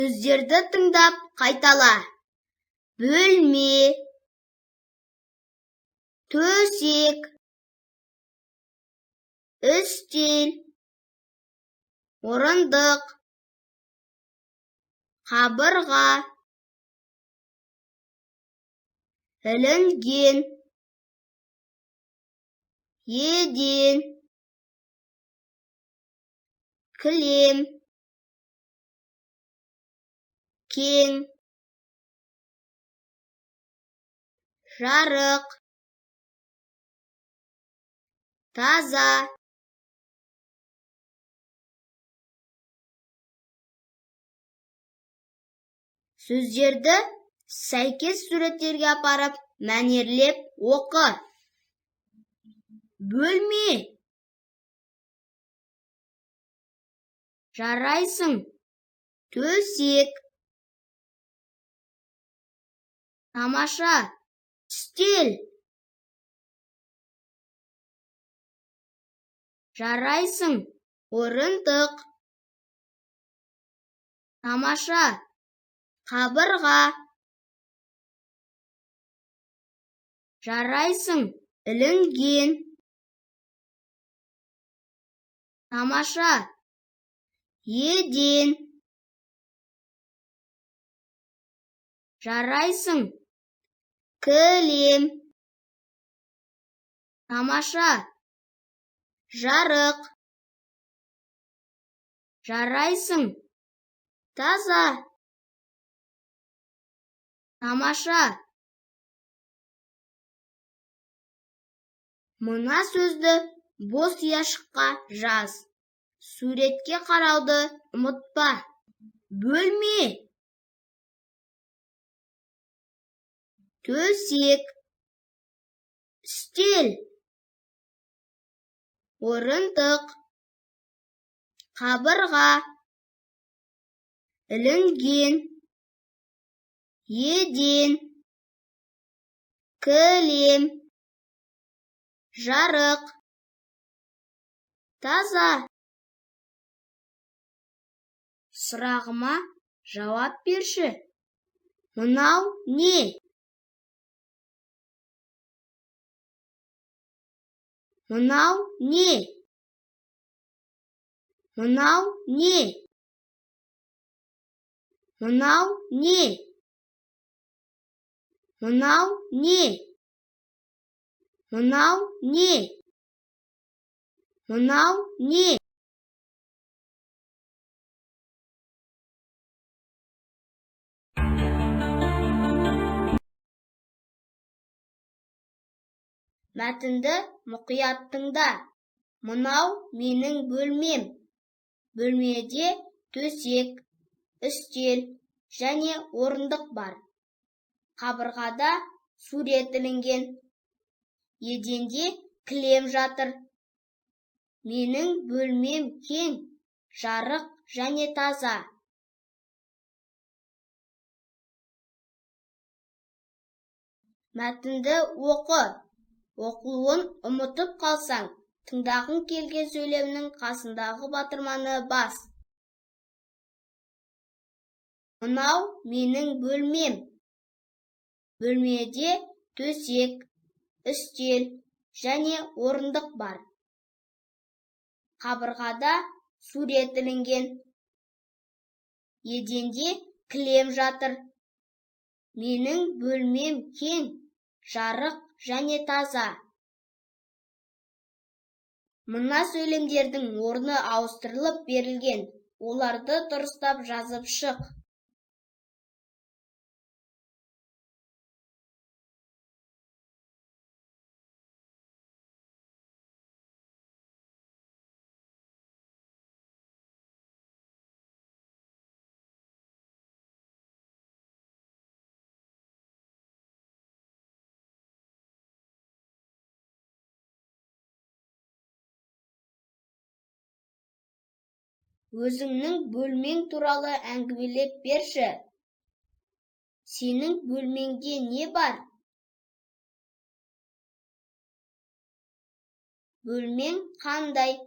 Сөздерді тыңдап қайтала. Бөлме, төсек, үстел, орындық, қабырға, ілінген, еден, кілем, кең, жарық, таза. Сөздерді сәйкес суреттерге апарып, мәнерлеп оқы. Бөлме. Жарайсың. Төсек. Тамаша. Үстел. Жарайсың. Орындық. Тамаша. Қабырға. Жарайсың. Ілінген. Тамаша. Еден. Жарайсың. Кілем. Тамаша. Жарық. Жарайсың. Таза. Тамаша. Мына сөзді бос яшыққа жаз. Суретке қарауды ұмытпа. Бөлме. Төсек. Үстел. Орындық. Қабырға. Ілінген. Еден. Кілем. Жарық. Таза. Сұрағыма жауап берші. Мынау не? Мынау не? Мынау не? Мынау не? Мынау не? Мынау не? Мынау не? Мәтінді мұқият тыңда. Мынау менің бөлмем. Бөлмеде төсек, үстел және орындық бар. Қабырғада сурет ілінген. Еденде кілем жатыр. Менің бөлмем кең, жарық және таза. Мәтінді оқы. Оқылуын ұмытып қалсаң, тыңдағың келген сөйлемнің қасындағы батырманы бас. Мынау менің бөлмем. Бөлмеде төсек, үстел және орындық бар. Қабырғада сурет ілінген. Еденде кілем жатыр. Менің бөлмем кең, жарық және таза. Мына сөйлемдердің орны ауыстырылып берілген. Оларды дұрыстап жазып шық. Өзіңнің бөлмең туралы әңгімелеп берші. Сенің бөлмеңде не бар? Бөлмең қандай?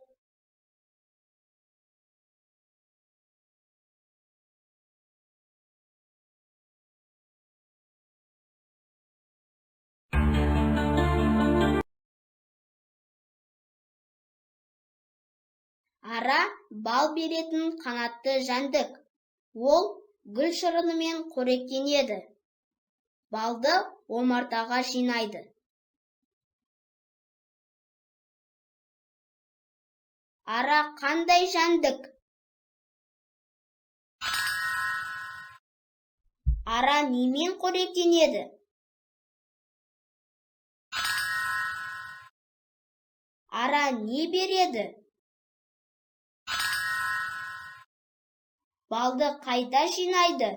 Ара бал беретін қанатты жәндік. Ол гүл шырынымен қоректенеді. Балды омартаға жинайды. Ара қандай жәндік? Ара немен қоректенеді? Ара не береді? Балды қайда жинайды?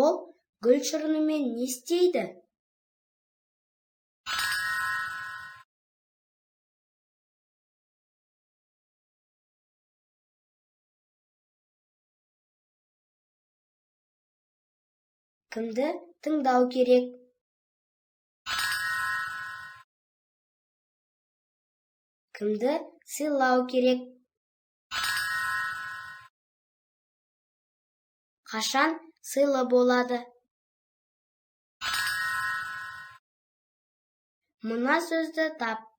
Ол гүл шырынымен не істейді? Кімді тыңдау керек? Кімді сыйлау керек? Қашан сыйлы болады? Мына сөзді тап.